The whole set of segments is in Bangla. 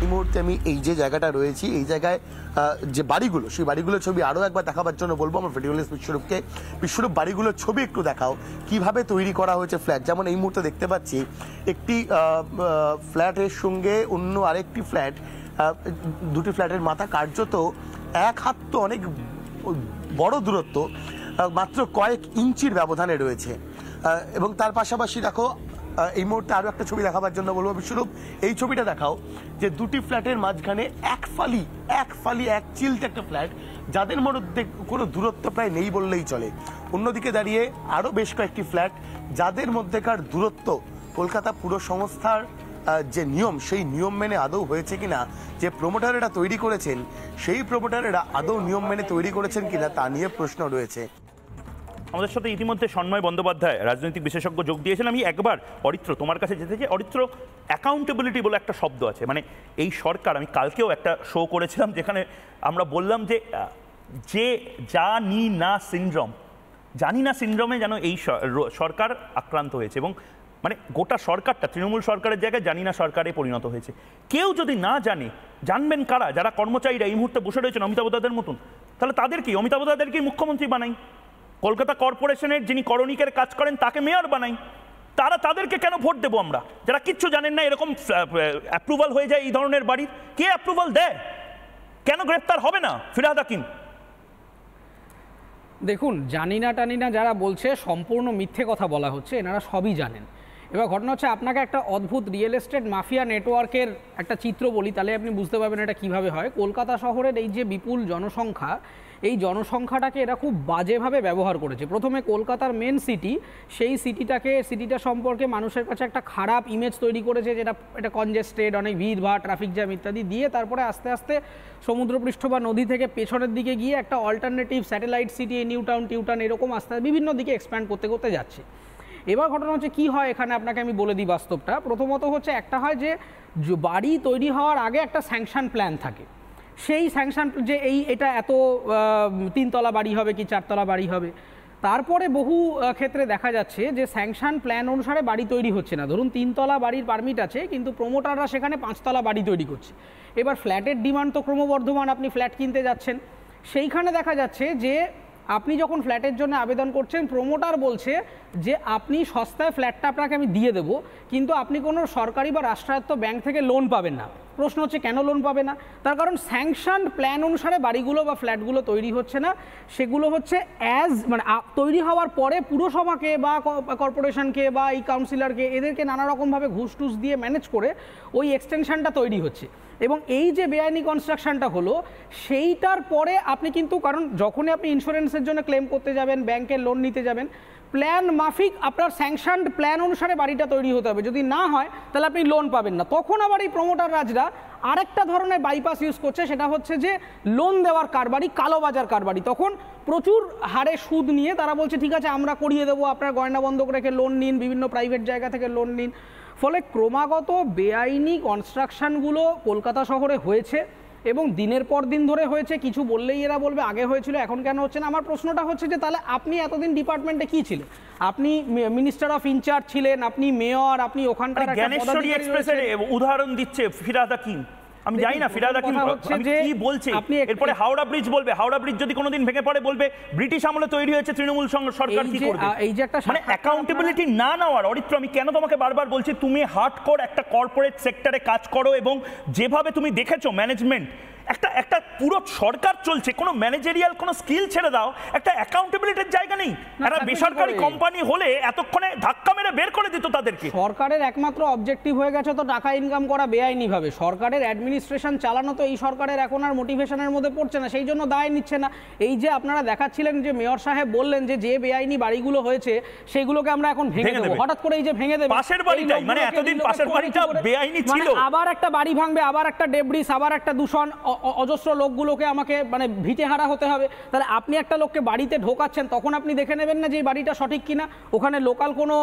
এই মুহূর্তে আমি এই যে জায়গাটা রয়েছি, এই জায়গায় যে বাড়িগুলো, সেই বাড়িগুলোর ছবি আরও একবার দেখাবার জন্য বলবো আমার ভিডিওলিস্ট বিশ্বরূপকে। বিশ্বরূপ, বাড়িগুলোর ছবি একটু দেখাও, কিভাবে তৈরি করা হয়েছে ফ্ল্যাট। যেমন এই মুহূর্তে দেখতে পাচ্ছি একটি ফ্ল্যাটের সঙ্গে অন্য আরেকটি ফ্ল্যাট, দুটি ফ্ল্যাটের মাথা কার্যত এক হাত, তো অনেক বড় দূরত্ব, মাত্র কয়েক ইঞ্চির ব্যবধানে রয়েছে। এবং তার পাশাপাশি দেখো এই মুহূর্তে আরো একটা ছবি দেখাবার জন্য বলবো বিশ্বরূপ, এই ছবিটা দেখাও যে দুটি ফ্ল্যাটের মাঝখানে এক ফালি এক চিলতে একটা ফ্ল্যাট, যাদের মধ্যে কোনো দূরত্ব প্রায় নেই বললেই চলে। অন্যদিকে দাঁড়িয়ে আরো বেশ কয়েকটি ফ্ল্যাট, যাদের মধ্যেকার দূরত্ব কলকাতা পুর সংস্থার যে নিয়ম, সেই নিয়ম মেনে আদৌ হয়েছে কিনা, যে প্রমোটারেরা তৈরি করেছেন সেই প্রমোটারেরা আদৌ নিয়ম মেনে তৈরি করেছেন কিনা তা নিয়ে প্রশ্ন রয়েছে। আমাদের সাথে ইতিমধ্যে সন্ময় বন্দ্যোপাধ্যায় রাজনৈতিক বিশেষজ্ঞ যোগ দিয়েছেন। আমি একবার অরিত্র তোমার কাছে যেতে চাই। অরিত্র, অ্যাকাউন্টেবিলিটি বলে একটা শব্দ আছে, মানে এই সরকার, আমি কালকেও একটা শো করেছিলাম যেখানে আমরা বললাম যে জানি না সিনড্রোমে যেন এই সরকার আক্রান্ত হয়েছে, এবং মানে গোটা সরকারটা তৃণমূল সরকারের জায়গায় জানি না সরকারে পরিণত হয়েছে। কেউ যদি না জানে, জানবেন কারা? যারা কর্মচারীরা এই মুহূর্তে বসে রয়েছেন অমিতাভ দাদের মতন, তাহলে তাদের কি, অমিতাভ দাদেরকেই মুখ্যমন্ত্রী বানাই, কলকাতা কর্পোরেশনের যিনি করণিকের কাজ করেন তাকে মেয়র বানাই, তাদেরকে কেন ভোট দেবো আমরা, যারা কিচ্ছু জানেন না? এরকম অ্যাপ্রুভাল হয়ে যায় এই ধরনের বাড়ির, কে অ্যাপ্রুভাল দেয়? কেন গ্রেপ্তার হবে না ফিরহাদ হাকিম? দেখুন, জানি না যারা বলছে সম্পূর্ণ মিথ্যে কথা বলা হচ্ছে, এনারা সবই জানেন। এবার ঘটনা হচ্ছে, আপনাকে একটা অদ্ভুত রিয়েল এস্টেট মাফিয়া নেটওয়ার্কের একটা চিত্র বলি, তাহলে আপনি বুঝতে পারবেন এটা কিভাবে হয়। কলকাতা শহরের এই যে বিপুল জনসংখ্যা, এই জনসংখ্যাটাকে এরা খুব বাজেভাবে ব্যবহার করেছে। প্রথমে কলকাতার মেন সিটি, সেই সিটিটা সম্পর্কে মানুষের কাছে একটা খারাপ ইমেজ তৈরি করেছে, যেটা এটা কনজেস্টেড, অনেক ভিড়ভাড়, ট্রাফিক জ্যাম ইত্যাদি দিয়ে তারপরে আস্তে আস্তে সমুদ্রপৃষ্ঠ বা নদী থেকে পেছনের দিকে গিয়ে একটা alternative satellite city, new town এরকম আস্তে বিভিন্ন দিকে এক্সপ্যান্ড করতে যাচ্ছে। এবার ঘটনা হচ্ছে কি হয় এখানে, আপনাকে আমি বলে দিই বাস্তবটা। প্রথমত হচ্ছে, একটা হয় যে বাড়ি তৈরি হওয়ার আগে একটা স্যাংশন প্ল্যান থাকে। সেই স্যাংশন যে এটা এত 3 তলা বাড়ি হবে কি 4 তলা বাড়ি হবে, তারপরে বহু ক্ষেত্রে দেখা যাচ্ছে যে স্যাংশন প্ল্যান অনুসারে বাড়ি তৈরি হচ্ছে না। ধরুন 3 তলা বাড়ির পারমিট আছে, কিন্তু প্রমোটাররা সেখানে 5 তলা বাড়ি তৈরি করছে। এবার ফ্ল্যাটের ডিমান্ড তো ক্রমবর্ধমান, আপনি ফ্ল্যাট কিনতে যাচ্ছেন, সেইখানে দেখা যাচ্ছে যে আপনি যখন ফ্ল্যাটের জন্য আবেদন করছেন, প্রমোটার বলছে যে আপনি সস্তায় ফ্ল্যাটটা আপনাকে আমি দিয়ে দেবো, কিন্তু আপনি কোনো সরকারি বা রাষ্ট্রায়ত্ত ব্যাংক থেকে লোন পাবেন না। প্রশ্ন হচ্ছে কেন লোন পাবে না? তার কারণ স্যাংশন প্ল্যান অনুসারে বাড়িগুলো বা ফ্ল্যাটগুলো তৈরি হচ্ছে না। সেগুলো হচ্ছে মানে তৈরি হওয়ার পরে পুরসভাকে বা কর্পোরেশনকে বা এই কাউন্সিলরকে, এদেরকে নানা রকমভাবে ঘুষ টুস দিয়ে ম্যানেজ করে ওই এক্সটেনশনটা তৈরি হচ্ছে। এবং এই যে বেআইনি কনস্ট্রাকশনটা হলো, সেইটার পরে আপনি কিন্তু, কারণ যখনই আপনি ইন্স্যুরেন্সের জন্য ক্লেম করতে যাবেন, ব্যাংকের লোন নিতে যাবেন, প্ল্যান মাফিক আপনার স্যাংশনড প্ল্যান অনুসারে বাড়িটা তৈরি হতে হবে। যদি না হয় তাহলে আপনি লোন পাবেন না। তখন আবার এই প্রমোটার রাজরা আরেকটা ধরনের বাইপাস ইউজ করছে, সেটা হচ্ছে যে লোন দেওয়ার কারবারি, কালোবাজার কারবারি। তখন প্রচুর হারে সুদ নিয়ে তারা বলছে ঠিক আছে আমরা করিয়ে দেবো, আপনার গয়না বন্ধক রেখে লোন নিন, বিভিন্ন প্রাইভেট জায়গা থেকে লোন নিন। ফলে ক্রমাগত বেআইনি কনস্ট্রাকশনগুলো কলকাতা শহরে হয়েছে এবং দিনের পর দিন ধরে হয়েছে। কিছু বললেই এরা বলবে আগে হয়েছিল, এখন কেন হচ্ছে না। আমার প্রশ্নটা হচ্ছে যে তাহলে আপনি এতদিন ডিপার্টমেন্টে কি ছিলেন? আপনি মিনিস্টার অফ ইনচার্জ ছিলেন, আপনি মেয়র, আপনি ওখানকার জ্ঞানেশ্বরী এক্সপ্রেসের উদাহরণ দিচ্ছে ফিরহাদ হাকিম। আমি জানি না ফিরহাদ হাকিম কি বলছে, এরপরে হাওড়া ব্রিজ বলবে, হাওড়া ব্রিজ যদি কোনোদিন ভেঙে পড়ে বলবে ব্রিটিশ আমলে তৈরি হয়েছে, তৃণমূল সরকার কি করবে? এই যে একটা মানে অ্যাকাউন্টেবিলিটি না নেওয়ার। অরিত্র, আমি কেন তোমাকে বারবার বলছি, তুমি হার্ডকোর একটা কর্পোরেট সেক্টরে কাজ করো এবং যেভাবে তুমি দেখেছো ম্যানেজমেন্ট, একটা পুরো সরকার চলছে, কোনো ম্যানেজারিয়াল কোনো স্কিল ছেড়ে দাও, একটা অ্যাকাউন্টেবিলিটির জায়গা নেই। একটা বেসরকারি কোম্পানি হলে এতক্ষণে ধাক্কা মেরে বের করে দিত তাদেরকে। সরকারের একমাত্র অবজেক্টিভ হয়ে গেছে তো টাকা ইনকাম করা বেআইনি ভাবে। সরকারের অ্যাডমিনিস্ট্রেশন চালানো তো এই সরকারের এখন আর মোটিভেশনের মধ্যে পড়ছে না, সেই জন্য দায় নিচ্ছে না। এই যে আপনারা দেখাচ্ছিলেন যে মেয়র সাহেব বললেন যে বেআইনি বাড়িগুলো হয়েছে সেগুলোকে আমরা এখন ভেঙে দেবো, হঠাৎ করে এই যে ভেঙে দেবে পাশের বাড়িটাই, মানে এতদিন পাশের বাড়িটা বেআইনি ছিল, আবার একটা বাড়ি ভাঙবে, আবার একটা ডেব্রিস, আবার একটা দূষণ, অজস্র লোকগুলোকে আমাকে মানে ভিটেহারা হতে হবে। তাহলে আপনি একটা লোককে বাড়িতে ঢোকাচ্ছেন, তখন আপনি দেখে নেবেন না যে এই বাড়িটা সঠিক কিনা? ওখানে লোকাল কোনো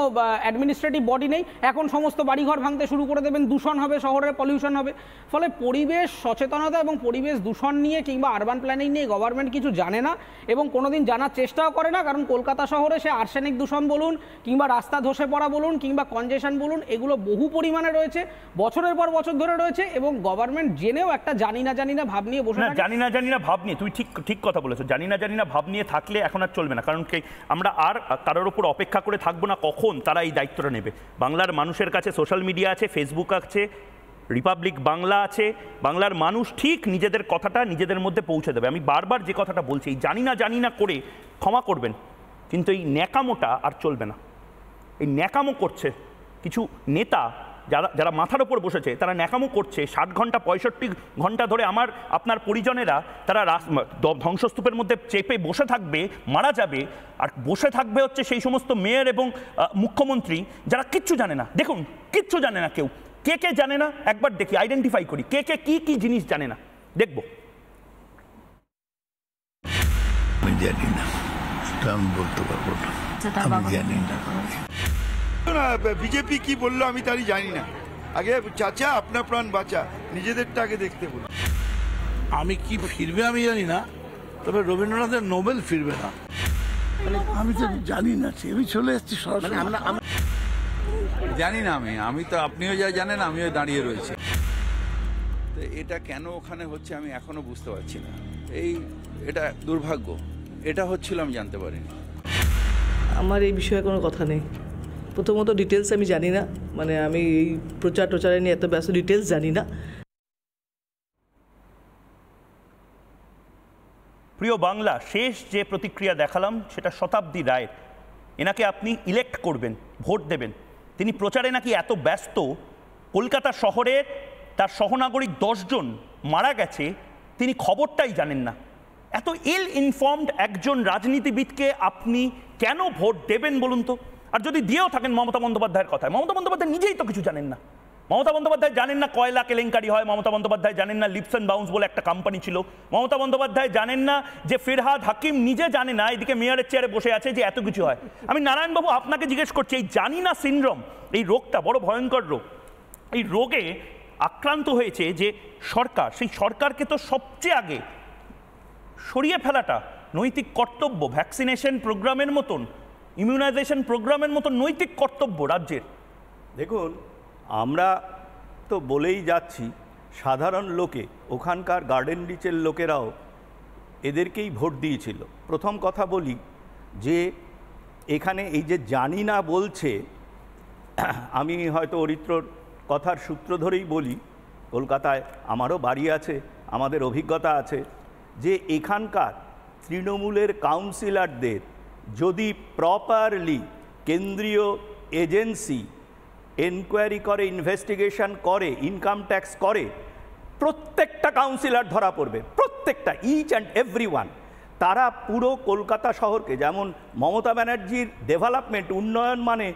অ্যাডমিনিস্ট্রেটিভ বডি নেই, এখন সমস্ত বাড়িঘর ভাঙতে শুরু করে দেবেন, দূষণ হবে, শহরের পলিউশন হবে। ফলে পরিবেশ সচেতনতা এবং পরিবেশ দূষণ নিয়ে কিংবা আরবান প্ল্যানিং নিয়ে গভর্নমেন্ট কিছু জানে না এবং কোনোদিন জানার চেষ্টাও করে না। কারণ কলকাতা শহরে সে আর্সেনিক দূষণ বলুন কিংবা রাস্তা ধসে পড়া বলুন কিংবা কনজেশন বলুন, এগুলো বহু পরিমাণে রয়েছে, বছরের পর বছর ধরে রয়েছে, এবং গভর্নমেন্ট জেনেও একটা জানি না ভাব নিয়ে বসে থাকে। জানি না ভাব নিয়ে তুমি ঠিক কথা বলেছো। জানি না ভাব নিয়ে থাকলে এখন আর চলবে না, কারণ কি আমরা আর কারোর উপর অপেক্ষা করে থাকবো না কখন তারা এই দায়িত্বটা নেবে। বাংলার মানুষের কাছে সোশ্যাল মিডিয়া আছে, ফেসবুক আছে, রিপাবলিক বাংলা আছে, বাংলার মানুষ ঠিক নিজেদের কথাটা নিজেদের মধ্যে পৌঁছে দেবে। আমি বারবার যে কথাটা বলছি, এই জানি না করে ক্ষমা করবেন, কিন্তু এই ন্যাকামোটা আর চলবে না। এই ন্যাকামো করছে কিছু নেতা, যারা মাথার ওপর বসেছে, তারা ন্যাকামো করছে। 60 ঘন্টা 65 ঘন্টা ধরে আমার আপনার পরিজনেরা তারা ধ্বংসস্তূপের মধ্যে চেপে বসে থাকবে, মারা যাবে, আর বসে থাকবে হচ্ছে সেই সমস্ত মেয়র এবং মুখ্যমন্ত্রী যারা কিচ্ছু জানে না। দেখুন, কিচ্ছু জানে না কেউ। কে জানে না একবার দেখি, আইডেন্টিফাই করি কে কি জিনিস জানে না, দেখবো। আমি জানি না, আমি বলতে পারবো না, আমি জানি না। বিজেপি কি বললো আমি তারই জানি না। আগে চাচা আপনার প্রাণ বাঁচা, নিজেদেরটা আগে দেখতে বলুন। আমি কি ফিরবে আমি জানি না, তবে রবীন্দ্রনাথের নোবেল ফিরবে না। আমি তো জানি না, আমি চলে এসেছি সরাসরি। জানি না আমি তো, আপনিও যা জানেন আমিও দাঁড়িয়ে রয়েছি। তো এটা কেন ওখানে হচ্ছে আমি এখনো বুঝতে পারছি না। এটা দুর্ভাগ্য, এটা হচ্ছিল আমি জানতে পারিনি। আমার এই বিষয়ে কোনো কথা নেই। প্রথমত ডিটেলস আমি জানি না, মানে আমি এই প্রচার টোচারে নিয়ে এত ব্যস্ত, ডিটেলস জানি না। প্রিয় বাংলা, শেষ যে প্রতিক্রিয়া দেখালাম সেটা শতাব্দী রায়ের। এনাকে আপনি ইলেক্ট করবেন, ভোট দেবেন, তিনি প্রচারে নাকি এত ব্যস্ত, কলকাতা শহরের তার সহনাগরিক 10 জন মারা গেছে, তিনি খবরটাই জানেন না। এত ইল ইনফর্মড একজন রাজনীতিবিদকে আপনি কেন ভোট দেবেন বলুন তো? আর যদি দিয়েও থাকেন মমতা বন্দ্যোপাধ্যায়ের কথায়, মমতা বন্দ্যোপাধ্যায় নিজেই তো কিছু জানেন না। মমতা বন্দ্যোপাধ্যায় জানেন না কয়লা কেলেঙ্কারি হয়, মমতা বন্দ্যোপাধ্যায় জানেন না লিপস অ্যান্ড বাউন্স বলে একটা কোম্পানি ছিল, মমতা বন্দ্যোপাধ্যায় জানেন না যে ফিরহাদ হাকিম নিজে জানে না এদিকে মেয়রের চেয়ারে বসে আছে যে এত কিছু হয়। আমি নারায়ণবাবু আপনাকে জিজ্ঞেস করছি, এই জানি না সিনড্রোম, এই রোগটা বড় ভয়ঙ্কর রোগ। এই রোগে আক্রান্ত হয়েছে যে সরকার, সেই সরকারকে তো সবচেয়ে আগে সরিয়ে ফেলাটা নৈতিক কর্তব্য। ভ্যাকসিনেশন প্রোগ্রামের মতন, ইমিউনাইজেশন প্রোগ্রামের মতন নৈতিক কর্তব্য রাজ্যের। দেখুন, আমরা তো বলেই যাচ্ছি, সাধারণ লোকে, ওখানকার গার্ডেন রিচের লোকেরাও এদেরকেই ভোট দিয়েছিল। প্রথম কথা বলি যে এখানে এই যে জানি না বলছে, আমি হয়তো অরিত্রর কথার সূত্র ধরেই বলি, কলকাতায় আমারও বাড়ি আছে, আমাদের অভিজ্ঞতা আছে যে এখানকার তৃণমূলের কাউন্সিলরদের যদি প্রপারলি কেন্দ্রীয় এজেন্সি এনকোয়ারি করে, ইনভেস্টিগেশন করে, ইনকাম ট্যাক্স করে, প্রত্যেকটা কাউন্সিলর ধরা পড়বে, প্রত্যেকটা, ইচ অ্যান্ড এভরি ওয়ান। তারা পুরো কলকাতা শহরকে, যেমন মমতা ব্যানার্জির ডেভেলপমেন্ট, উন্নয়ন মানে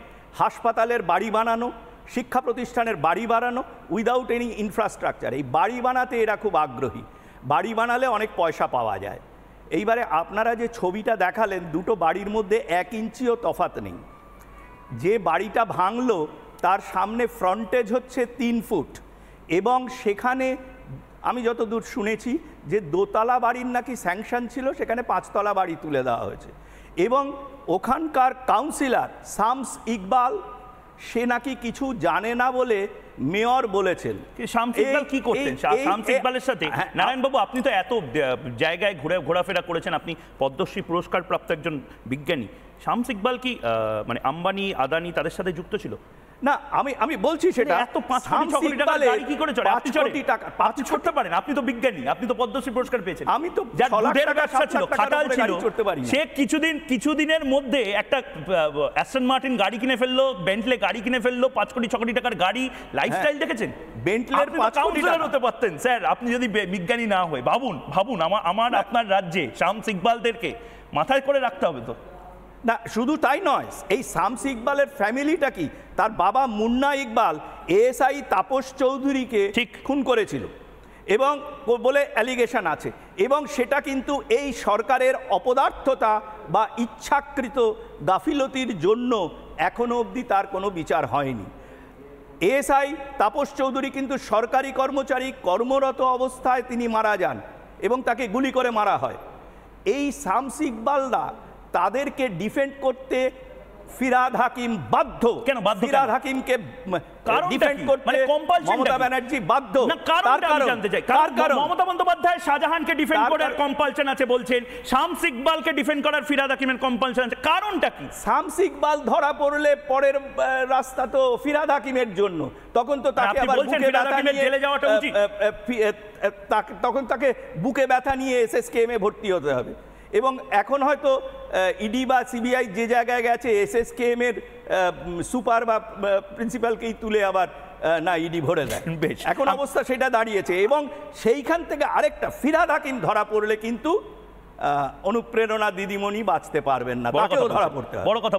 হাসপাতালের বাড়ি বানানো, শিক্ষা প্রতিষ্ঠানের বাড়ি বানানো উইদাউট এনি ইনফ্রাস্ট্রাকচার। এই বাড়ি বানাতে এরা খুব আগ্রহী, বাড়ি বানালে অনেক পয়সা পাওয়া যায়। এইবারে আপনারা যে ছবিটা দেখালেন, দুটো বাড়ির মধ্যে 1 ইঞ্চিও তফাৎ নেই। যে বাড়িটা ভাঙলো তার সামনে ফ্রন্টেজ হচ্ছে 3 ফুট, এবং সেখানে আমি যতদূর শুনেছি যে দোতলা বাড়ির নাকি স্যাংশন ছিল, সেখানে 5 তলা বাড়ি তুলে দেওয়া হয়েছে। এবং ওখানকার কাউন্সিলর শামস ইকবাল, সে নাকি কিছু জানে না বলে মেয়র বলেছেন। শামস ইকবাল কি করতেন? শামস ইকবালের সাথে নারায়ণবাবু, আপনি তো এত জায়গায় ঘোরাফেরা করেছেন, আপনি পদ্মশ্রী পুরস্কার প্রাপ্ত একজন বিজ্ঞানী। শামস ইকবাল কি মানে আম্বানি, আদানি তাদের সাথে যুক্ত ছিল? না, আমি বলছি সেটা। এত 5 কোটি টাকা গাড়ি কি করে চলে? 5 কোটি টাকা আপনি করতে পারেন? আপনি তো বিজ্ঞানী, আপনি তো পদ্মশ্রী পুরস্কার পেয়েছেন। আমি তো যার দুধের ব্যবসা ছিল, খাটাল ছিল, সে কিছুদিনের মধ্যে একটা অ্যাস্টন মার্টিন গাড়ি কিনে ফেললো, বেন্টলে গাড়ি কিনে ফেললো, 5 কোটি 6 কোটি টাকার গাড়ি। লাইফস্টাইল দেখেছেন? বেন্টলের 5 কোটি টাকা হতে পারতেন স্যার, আপনি যদি বিজ্ঞানী না হয়ে। ভাবুন আমার আপনার রাজ্যে শামস ইকবালদেরকে মাথায় করে রাখতে হবে তো। না, শুধু তাই নয়, এই শামস ইকবালের ফ্যামিলিটা কি, তার বাবা মুন্না ইকবাল এএসআই তাপস চৌধুরীকে খুন করেছিল, এবং বলে অ্যালিগেশন আছে, এবং সেটা কিন্তু এই সরকারের অপদার্থতা বা ইচ্ছাকৃত গাফিলতির জন্য এখনো অবধি তার কোনো বিচার হয়নি। এএসআই তাপস চৌধুরী কিন্তু সরকারি কর্মচারী, কর্মরত অবস্থায় তিনি মারা যান এবং তাকে গুলি করে মারা হয়। এই শামস ইকবালরা তাদেরকে ডিফেন্ড করতে ফিরহাদ হাকিম বাধ্য। কেন বাধ্য? ফিরহাদ হাকিমকে ডিফেন্ড করতে মমতা ব্যানার্জি বাধ্য। তার কারণ মমতা বন্দ্যোপাধ্যায় শাহজাহানকে ডিফেন্ড করার কম্পালশন আছে বলছেন, শামস ইকবালকে ডিফেন্ড করার ফিরহাদ হাকিমের কম্পালশন আছে, কারণটা কি? শামস ইকবাল ধরা পড়লে পরের রাস্তা তো ফিরহাদ হাকিমের জন্য, তখন তো তাকে আবার বুকে ব্যথা নিয়ে জেলে যাওয়াটা উচিত, তখন তাকে বুকে ব্যথা নিয়ে এসএসকেএমে ভর্তি হতে হবে। এবং এখন হয়তো ইডি বা সিবিআই যে জায়গায় গেছে, এসএসকেএম এর সুপার বা প্রিন্সিপালকেই তুলে আবার না ইডি ভরে দেয়। বেশ, এখন অবস্থা সেটা দাঁড়িয়েছে। এবং সেইখান থেকে আরেকটা ফিরহাদ হাকিম ধরা পড়লে কিন্তু অনুপ্রেরণা দিদিমণি বাঁচতে পারবেন না, তাকেও ধরা পড়তে হবে। বড় কথা।